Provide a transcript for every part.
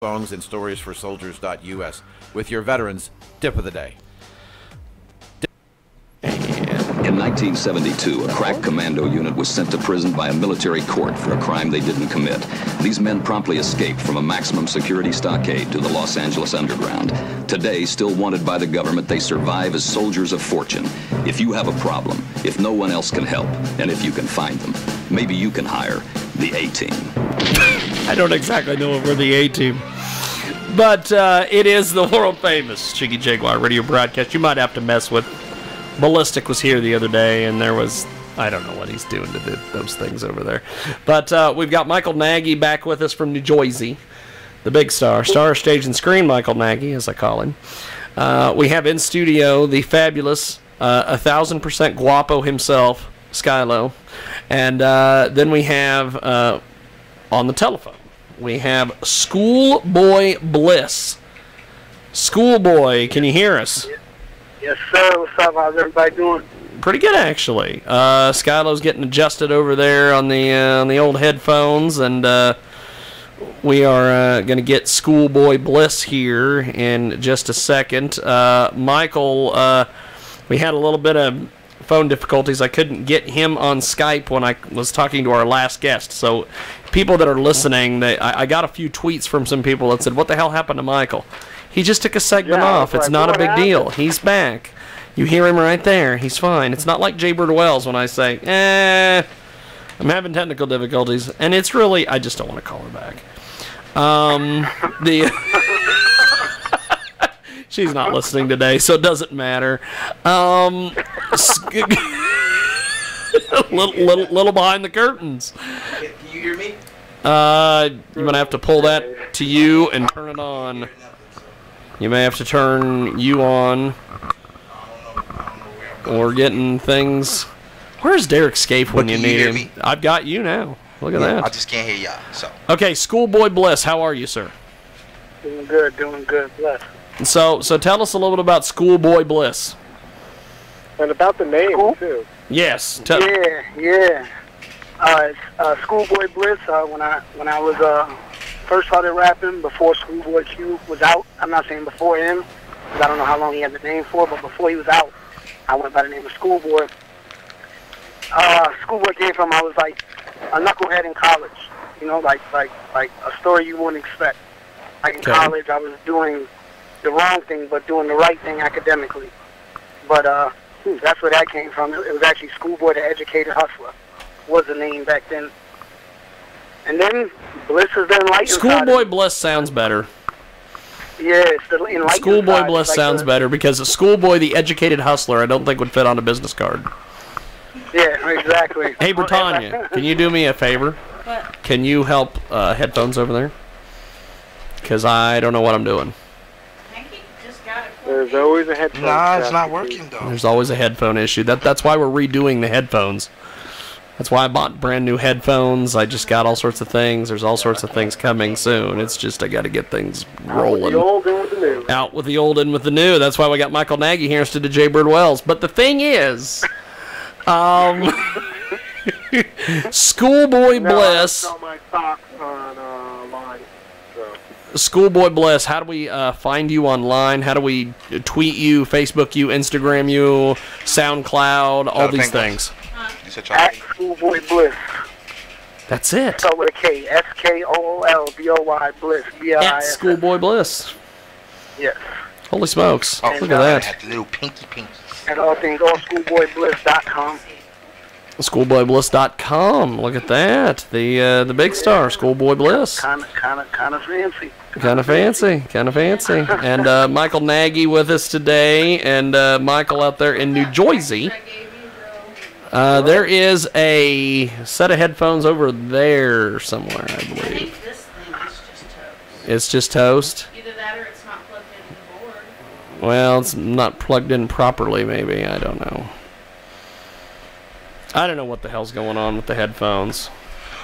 songs and stories for soldiers.us with your veterans tip of the day. In 1972, a crack commando unit was sent to prison by a military court for a crime they didn't commit. These men promptly escaped from a maximum security stockade to the Los Angeles underground. Today, still wanted by the government, they survive as soldiers of fortune. If you have a problem, if no one else can help, and if you can find them, maybe you can hire the A-Team. I don't exactly know if we're the A-Team, but it is the world-famous Jiggy Jaguar radio broadcast. You might have to mess with. Ballistic was here the other day, and there was, I don't know what he's doing to do those things over there. But we've got Michael Nagy back with us from New Jersey, the big star stage and screen Michael Nagy, as I call him. We have in studio the fabulous 1,000% guapo himself, Skyy. And then we have, on the telephone, we have Schoolboy Bliss. Schoolboy, can you hear us? Yes, sir. What's up? How's everybody doing? Pretty good, actually. Skylo's getting adjusted over there on the old headphones, and we are going to get Schoolboy Bliss here in just a second. Michael, we had a little bit of phone difficulties. I couldn't get him on Skype when I was talking to our last guest. So people that are listening, I got a few tweets from some people that said, what the hell happened to Michael? He just took a segment off. It's not a big deal. He's back. You hear him right there. He's fine. It's not like Jaybird Wells when I say, I'm having technical difficulties. And it's really, I just don't want to call her back. She's not listening today, so it doesn't matter. Little behind the curtains. Can you hear me? You're going to have to pull that to you and turn it on. You may have to turn you on. Or getting things. Where's Derek Scape when you need him? Me? I've got you now. Look at that. I just can't hear y'all. So. Okay, Schoolboy Bliss, how are you, sir? Doing good, bless. So tell us a little bit about Schoolboy Bliss. And about the name, too. Yes. Yeah. Schoolboy Bliss, when I was first started rapping, before Schoolboy Q was out. I'm not saying before him, because I don't know how long he had the name for, but before he was out, I went by the name of Schoolboy. Schoolboy came from, I was like a knucklehead in college. You know, like a story you wouldn't expect. Like in college, I was doing the wrong thing, but doing the right thing academically. But that's where that came from. It was actually Schoolboy the Educated Hustler was the name back then. And then Bliss is the enlightened. Schoolboy Bliss sounds better. Yeah, it's the enlightened. Schoolboy Bliss sounds better because a Schoolboy the Educated Hustler I don't think would fit on a business card. Yeah, exactly. Hey, Britannia, can you do me a favor? What? Can you help headphones over there? Because I don't know what I'm doing. There's always a headphone. Nah, it's not working, though. There's always a headphone issue. That's why we're redoing the headphones. That's why I bought brand new headphones. I just got all sorts of things. There's all sorts of things coming soon. It's just I got to get things rolling. Out with the old, in with the new. Out with the old, in with the new. That's why we got Michael Nagy here instead of Jaybird Wells. But the thing is, Schoolboy Bliss. I sell my stocks online. Schoolboy Bliss, how do we find you online? How do we tweet you, Facebook you, Instagram you, SoundCloud, all these things? At Schoolboy Bliss. That's it. Start with a K. SKOOLBOY Bliss. B-L-I-S. At Schoolboy Bliss. Yes. Holy smokes. Oh, look at that. At the little pinky. And all things, all schoolboybliss.com. Schoolboybliss.com. Look at that. The big star, Schoolboy Bliss. Kind of fancy. Kind of fancy. And Michael Nagy with us today, and Michael out there in New Jersey. There is a set of headphones over there somewhere, I believe. I think this thing is just toast. It's just toast? Either that or it's not plugged into the board. Well, it's not plugged in properly, maybe. I don't know. I don't know what the hell's going on with the headphones.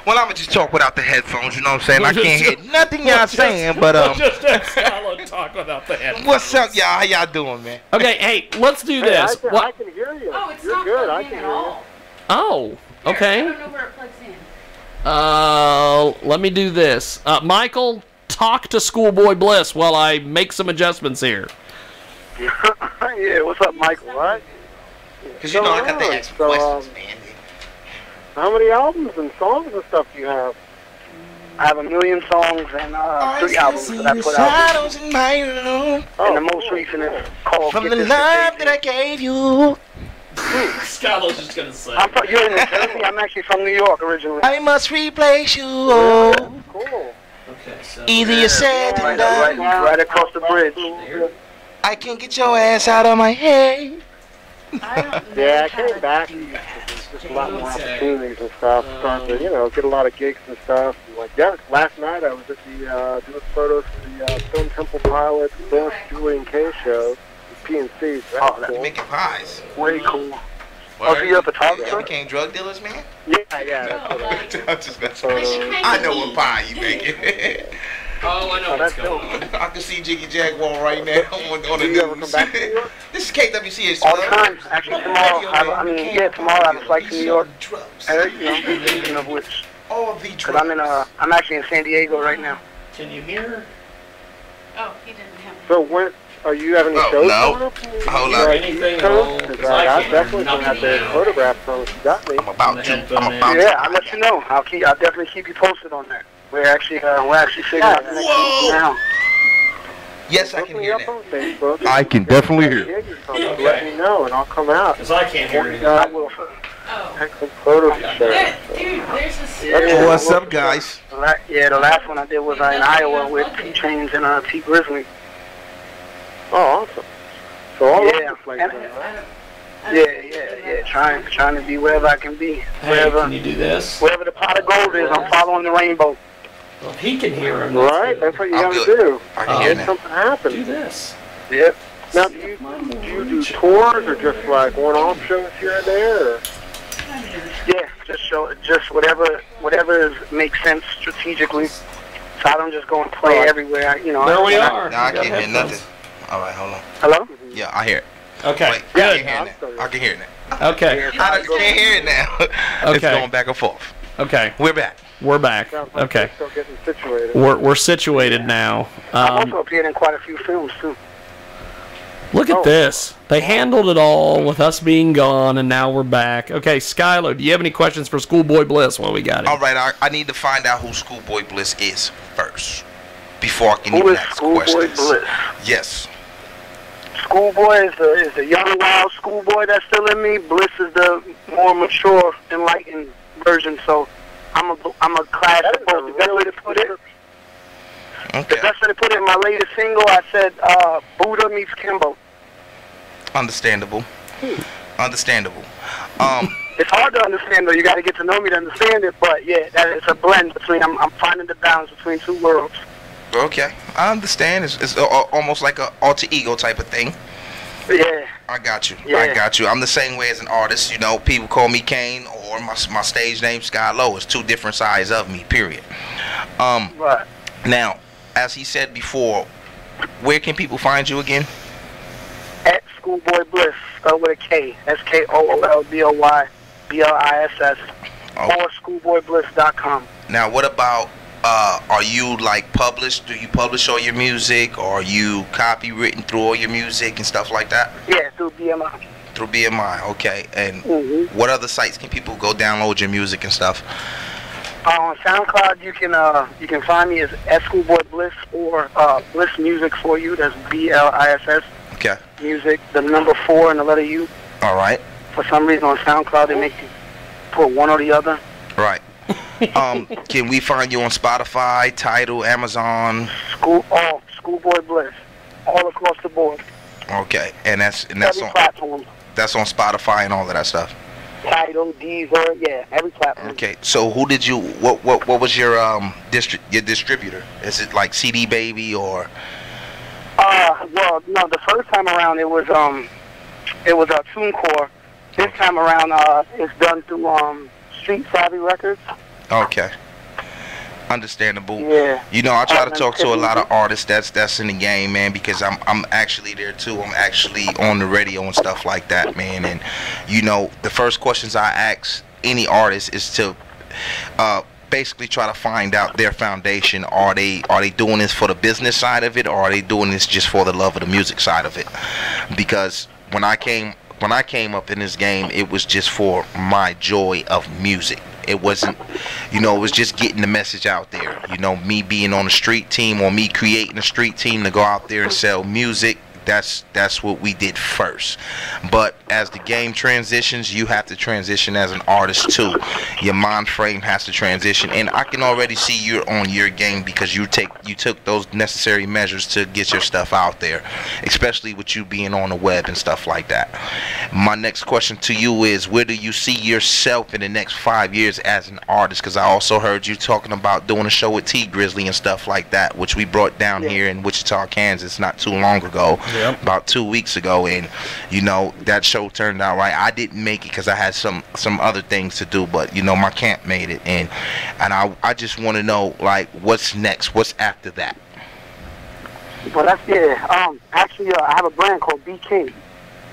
Well, I'm going to just talk without the headphones, you know what I'm saying? I can't hear nothing y'all saying, but... just have Skyy talk without the headphones. What's up, y'all? How y'all doing, man? Okay, hey, let's do this. I can hear you. Oh, it's You're not good. plugged in at all. Oh, okay. I don't know where it plugs in. Let me do this. Michael, talk to Schoolboy Bliss while I make some adjustments here. Yeah, what's up, Michael? What? Because you know I got to ask questions, man. How many albums and songs and stuff do you have? I have 1 million songs and 3 albums that I put out. In my room. And the most recent is called From Get the This love Contagion. that I gave you, Skylar's just gonna say. You're in New Jersey? I'm actually from New York originally. I must replace you. Oh. Cool. Okay, so Easier said than done. Right across the bridge. I can't get your ass out of my head. Yeah, I came back. There's just a lot more opportunities and stuff. Starting to, get a lot of gigs and stuff. Last night I was at the doing photos for the Film Temple Pilots, Bliss, Julie and Kay show, PNC. So Oh, that's cool. Making pies. Way cool. Oh, so you're a photographer? Y'all became drug dealers, man? Yeah, that's what I'm just messing with you. I know what pie you making. Oh, I know what's going on. I can see Jiggy Jaguar right now on the Do you ever come news. back to New York? This is KWCH. All the time. Actually, tomorrow, tomorrow I have a flight to New York. Speaking of which, All the because I'm actually in San Diego right now. Can you hear? Oh, he didn't have So when are you having any shows no. coming up? Hold Or up. anything at all? 'Cause I can't definitely hear don't have the nothing now. photograph from you got me. I'm about to. Yeah, I'll let you know. I'll definitely keep you posted on that. We're actually figuring out the next week now. Yes, I Look can me hear up that. on Facebook. I can definitely hear. Gigs or something, Let me know and I'll come out. Because I can't hear you. I will. Oh. Take some photos to share. Dude, there's a Yeah. serious... What's up, guys? The last one I did was in Iowa with T Chains and T Grizzly. Oh, awesome. So all over Yeah, the place, and- then, right? Yeah. Trying to be wherever I can be. Hey, can you do this? Wherever the pot of gold is, I'm following the rainbow. Well, if he can hear him. Right, that's what you I'm gotta good. do. I can hear Make that. something happen. Do this. Yep. Now, do you do tours or just like one-off shows here and there? Or? Yeah, just whatever makes sense strategically. So I don't just go and play everywhere. There we are. Nah, I You got can't hear headphones. nothing. All right, hold on. Hello? Yeah, I hear it. Okay, Wait, I good. can hear it now. I can hear it now. Okay, I can't hear it now. It's Okay. going back and forth. okay. We're back. We're back. Sounds like Okay. you're still getting situated. We're situated now. I've also appeared in quite a few films too. Look at this. They handled it all with us being gone, and now we're back. Okay, Skylar, do you have any questions for Schoolboy Bliss while we got All it? right, I need to find out who Schoolboy Bliss is first before I can Who even is ask Schoolboy questions. Bliss? Yes. Schoolboy is the young wild schoolboy that's still in me. Bliss is the more mature, enlightened version. So I'm a class of both. The best way to put it. The Okay. best way to put it in my latest single, I said Buddha meets Kimbo. Understandable. Understandable. It's hard to understand though. You got to get to know me to understand it. But yeah, it's a blend between. I'm finding the balance between two worlds. Okay. I understand. It's almost like a alter ego type of thing. Yeah. I got you. I Yeah. got you. I'm the same way as an artist. People call me Kane or my stage name Skyy Low. It's two different sides of me. Period. Right. Now, as he said before, where can people find you again? At Schoolboy Bliss, spelled with a K. SKOOLBOYBLISS. Oh. Or schoolboybliss.com. Now, what about? Are you like published? Do you publish all your music? Or are you copywritten through all your music and stuff like that? Yeah, through BMI. Through BMI, okay. And Mm-hmm. what other sites can people go download your music and stuff? On SoundCloud, you can find me as Schoolboy Bliss or Bliss Music for You. That's BLISS Okay. Music. The number 4 and the letter U. All right. For some reason on SoundCloud, they make you put one or the other. Right. Can we find you on Spotify, Tidal, Amazon? Schoolboy Bliss, all across the board. Okay. And that's Every platform. that's on Spotify and all of that stuff. Tidal, Deezer, yeah, every platform. Okay. So who did you? What was your distributor? Is it like CD Baby or? Well, no, the first time around it was TuneCore. This time around, it's done through Street Savvy Records. Okay. Understandable. Yeah. I try to talk to a lot of artists that's in the game, man, because I'm actually there too. I'm actually on the radio and stuff like that, man. And the first questions I ask any artist is to basically try to find out their foundation. Are they doing this for the business side of it, or are they doing this just for the love of the music side of it? Because when I came up in this game, it was just for my joy of music. It wasn't, it was just getting the message out there. Me being on a street team, or me creating a street team to go out there and sell music. That's what we did first. But as the game transitions, you have to transition as an artist too. Your mind frame has to transition, and I can already see you're on your game because you took those necessary measures to get your stuff out there, especially with you being on the web and stuff like that. My next question to you is, where do you see yourself in the next 5 years as an artist? Because I also heard you talking about doing a show with T Grizzly and stuff like that, which we brought down here in Wichita, Kansas not too long ago. Yep. About 2 weeks ago, and that show turned out right. I didn't make it because I had some other things to do, but my camp made it, and I just want to know, like, what's next? What's after that? Well, that's actually I have a brand called Be King,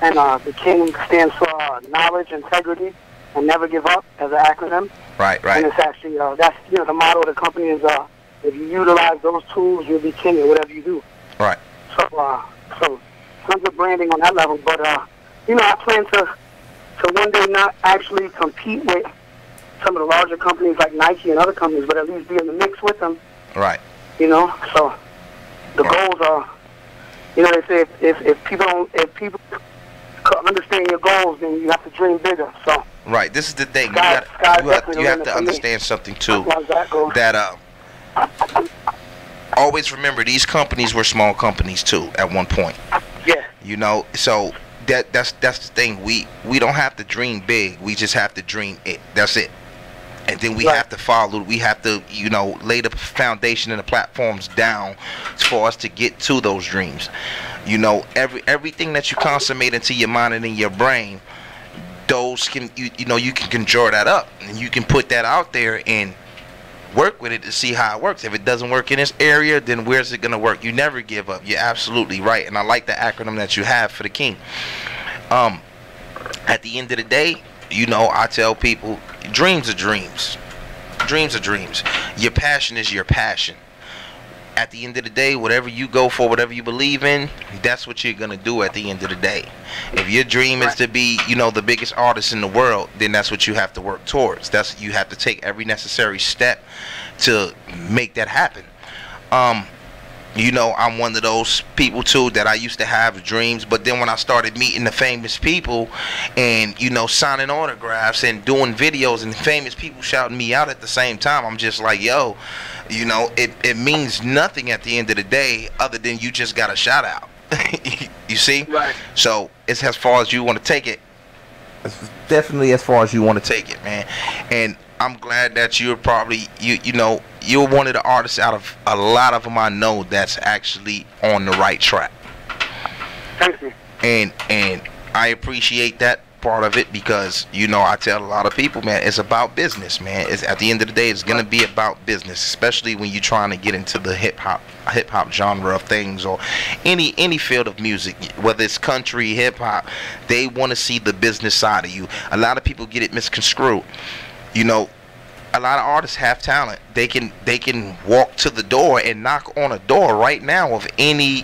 and the King stands for knowledge, integrity, and never give up as an acronym. Right. And it's actually that's the motto of the company is if you utilize those tools, you'll be king at whatever you do. Right. So tons of branding on that level, but I plan to one day not actually compete with some of the larger companies like Nike and other companies, but at least be in the mix with them. Right. So the goals are, they say if people understand your goals, then you have to dream bigger. So. Right. This is the thing. You have to understand something too. That always remember, these companies were small companies too at one point. Yeah. So that's the thing. We don't have to dream big. We just have to dream it. That's it. And then we have to follow. We have to, lay the foundation and the platforms down for us to get to those dreams. Everything that you consummate into your mind and in your brain, those can you can conjure that up, and you can put that out there and work with it to see how it works. If it doesn't work in this area, then where's it going to work? You never give up. You're absolutely right. And I like the acronym that you have for the King. At the end of the day, I tell people, dreams are dreams. Dreams are dreams. Your passion is your passion. At the end of the day, whatever you go for, whatever you believe in, that's what you're going to do at the end of the day. If your dream is to be, the biggest artist in the world, then that's what you have to work towards. You have to take every necessary step to make that happen. I'm one of those people too that I used to have dreams, but then when I started meeting the famous people and signing autographs and doing videos and famous people shouting me out at the same time, I'm just like, yo, it means nothing at the end of the day other than you just got a shout out. You see? Right. So it's as far as you want to take it. It's definitely as far as you want to take it, man. And I'm glad that you're probably you're one of the artists out of a lot of them I know that's actually on the right track. Thank you. And I appreciate that part of it because I tell a lot of people, man, it's about business, man. It's at the end of the day, it's gonna be about business, especially when you're trying to get into the hip hop genre of things, or any field of music, whether it's country, hip hop. They want to see the business side of you. A lot of people get it misconstrued. A lot of artists have talent. They can walk to the door and knock on a door right now of any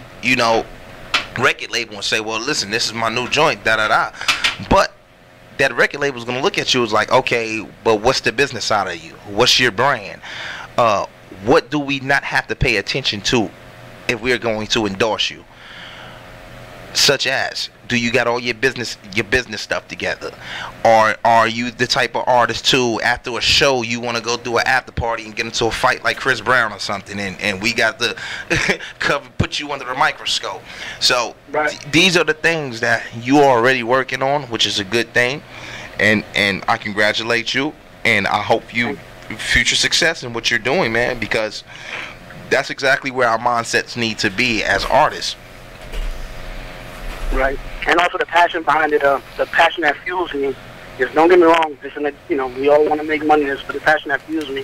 record label and say, well, listen, this is my new joint, da-da-da. But that record label is going to look at you as like, okay, but what's the business side of you? What's your brand? What do we not have to pay attention to if we're going to endorse you? Such as, do you got all your business stuff together? Or are you the type of artist too, after a show you want to go do an after party and get into a fight like Chris Brown or something, and we got the put you under the microscope? So these are the things that you are already working on, which is a good thing, and I congratulate you, and I hope you future success in what you're doing, man, because that's exactly where our mindsets need to be as artists. Right, and also the passion behind it, the passion that fuels me is, don't get me wrong, we all want to make money, but the passion that fuels me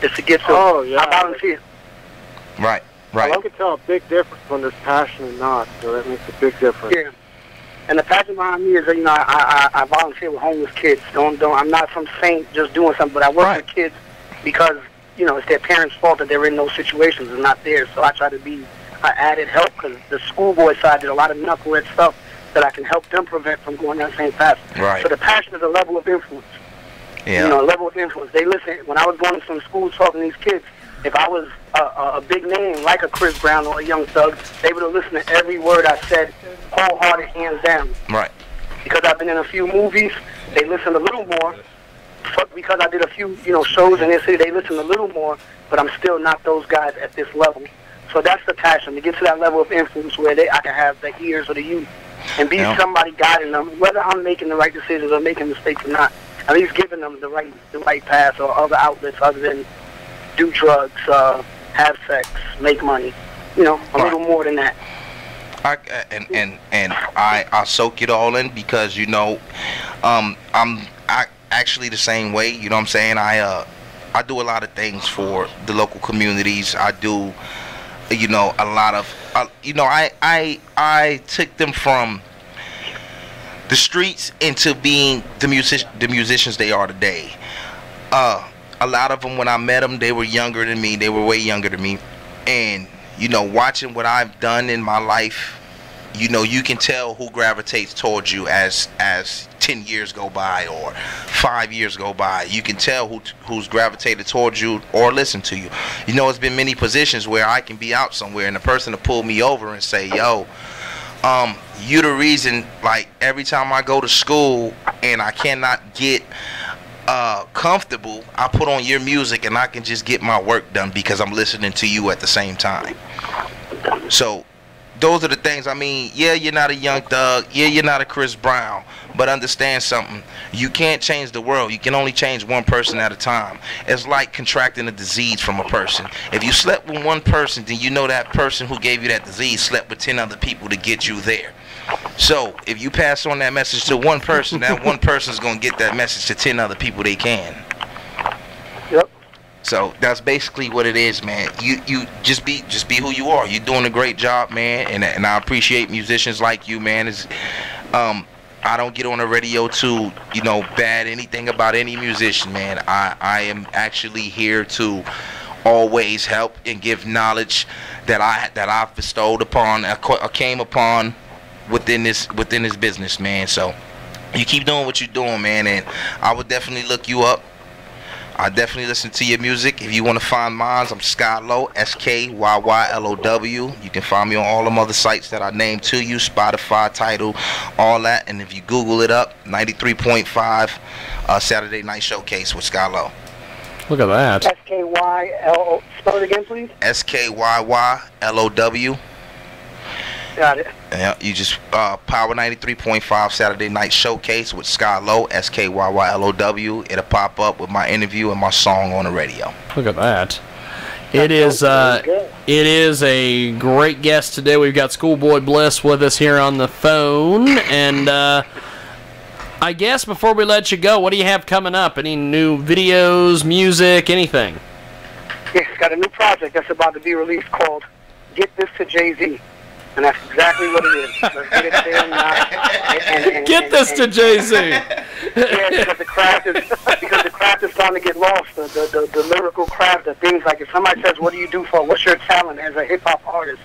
is to get to, I volunteer. Right. Well, I can tell a big difference when there's passion and not, so that makes a big difference. Yeah, and the passion behind me is that, I volunteer with homeless kids. I'm not some saint just doing something, but I work with kids because you know, it's their parents' fault that they're in those situations and not theirs. So I try to be an added help because the schoolboy side did a lot of knucklehead stuff that I can help them prevent from going that same path. Right. So the passion is a level of influence. Yeah. You know, a level of influence. They listen. When I was going to some schools talking to these kids, if I was a big name like a Chris Brown or a Young Thug, they would have listened to every word I said, wholehearted, hands down. Right. Because I've been in a few movies, they listen a little more. Because I did a few, you know, shows in this city, they listen a little more, but I'm still not those guys at this level. So that's the passion, to get to that level of influence where I can have the ears of the youth and be somebody guiding them, whether I'm making the right decisions or making mistakes or not. At least giving them the right path or other outlets other than do drugs, have sex, make money. You know, a little more than that. I soak it all in because, you know, I'm actually the same way. You know what I'm saying? I do a lot of things for the local communities. I do, you know, a lot of, you know, I took them from the streets into being the musicians they are today. A lot of them, when I met them, they were younger than me. They were way younger than me. And, you know, watching what I've done in my life, you know, you can tell who gravitates towards you as 10 years go by or 5 years go by. You can tell who's gravitated towards you or listen to you. You know, it's been many positions where I can be out somewhere and the person to pull me over and say, yo, you the reason, like, every time I go to school and I cannot get comfortable, I put on your music and I can just get my work done because I'm listening to you at the same time. So those are the things. I mean, yeah, you're not a Young Thug, yeah, you're not a Chris Brown, but understand something. You can't change the world. You can only change one person at a time. It's like contracting a disease from a person. If you slept with one person, then you know that person who gave you that disease slept with 10 other people to get you there. So if you pass on that message to one person, that one person is going to get that message to 10 other people they can. Yep. So that's basically what it is, man. You just be who you are. You're doing a great job, man, and I appreciate musicians like you, man. I don't get on the radio to, you know, bad anything about any musician, man. I am actually here to always help and give knowledge that I've bestowed upon, I came upon within this business, man. So you keep doing what you're doing, man, and I would definitely look you up. I definitely listen to your music. If you want to find mine, I'm Skyy, SKYYLOW. You can find me on all them other sites that I named to you, Spotify, Tidal, all that. And if you Google it up, 93.5 Saturday Night Showcase with Skyy. Look at that. SKYLO. Spell it again, please. SKYYLOW. Got it. Yeah, you just Power 93.5 Saturday Night Showcase with Skyy, SKYYLOW. It'll pop up with my interview and my song on the radio. Look at that. It is a great guest today. We've got Schoolboy Bliss with us here on the phone, and I guess before we let you go, what do you have coming up? Any new videos, music, anything? Yes, got a new project that's about to be released called "Get This to Jay-Z." And that's exactly what it is. Let's get it there now. Get this to Jay-Z. Yeah, because the craft is starting to get lost. The lyrical craft, the things like if somebody says, "What do you do for? What's your talent as a hip hop artist?"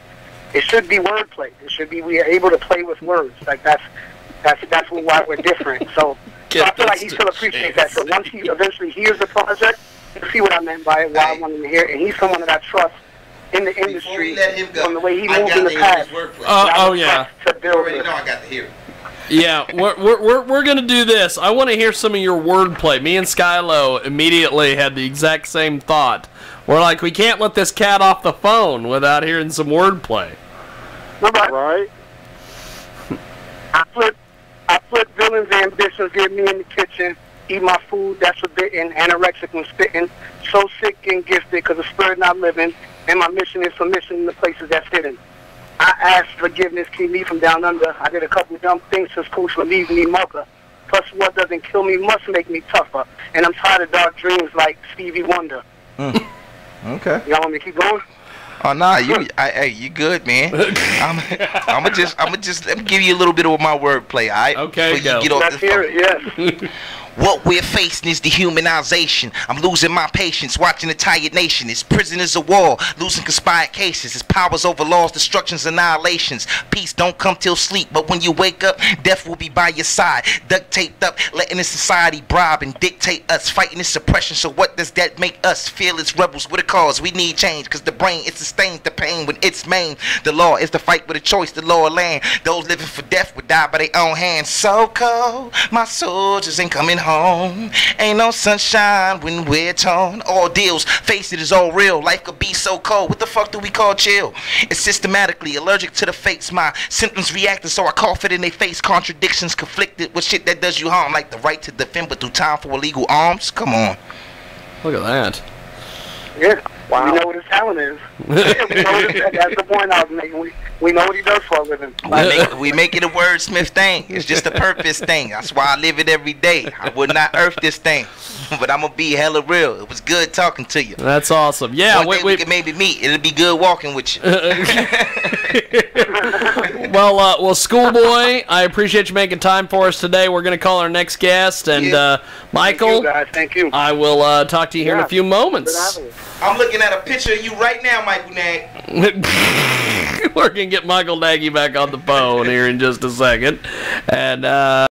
It should be wordplay. It should be we are able to play with words. Like that's why we're different. So I feel like he still appreciates that. So once he eventually hears the project, he'll see what I meant by it, why I want him to hear it. And he's someone that I trust in the industry from the way he moved in the past. Oh yeah. You already know I got to hear it. Yeah, we're gonna do this. I want to hear some of your wordplay. Me and Skyy immediately had the exact same thought. We're like, we can't let this cat off the phone without hearing some wordplay. Right. I flip villains' ambitions, get me in the kitchen, eat my food that's forbidden, anorexic when spitting, so sick and gifted because the spirit not living, and my mission is submission in the places that's hidden. I ask forgiveness, keep me from down under. I did a couple of dumb things since coach for leaving me mother. Plus what doesn't kill me must make me tougher. And I'm tired of dark dreams like Stevie Wonder. Okay. Y'all want me to keep going? Oh nah, you good, man. I'm just let me give you a little bit of my wordplay, alright? Okay, go. Let's hear it, yes. What we're facing is dehumanization. I'm losing my patience, watching the tired nation. It's prisoners of war, losing conspired cases. It's powers over laws, destructions, annihilations. Peace don't come till sleep, but when you wake up, death will be by your side. Duct taped up, letting this society bribe and dictate us, fighting this suppression. So what does that make us? Fearless rebels with a cause. We need change, cause the brain it sustains the pain when it's main. The law is the fight with a choice, the law of land. Those living for death would die by their own hands. So cold, my soldiers ain't coming home. Ain't no sunshine when we're torn. Ordeals, face it is all real. Life could be so cold. What the fuck do we call chill? It's systematically allergic to the fates. My symptoms reacting, so I cough it in their face. Contradictions conflicted with shit that does you harm, like the right to defend, but through time for illegal arms. Come on. Look at that. Yeah. Wow. We know what his talent is. That's the point I was making. We know what he does for a living. We make it a wordsmith thing. It's just a purpose thing. That's why I live it every day. I would not earth this thing, but I'm gonna be hella real. It was good talking to you. That's awesome. Yeah, one day we could maybe meet. It'll be good walking with you. Well, Schoolboy, I appreciate you making time for us today. We're gonna call our next guest, and Michael. Thank you, guys. Thank you. I will talk to you here in a few moments. I'm looking at a picture of you right now, Michael Nag. We're going to get Michael Nagy back on the phone here in just a second. And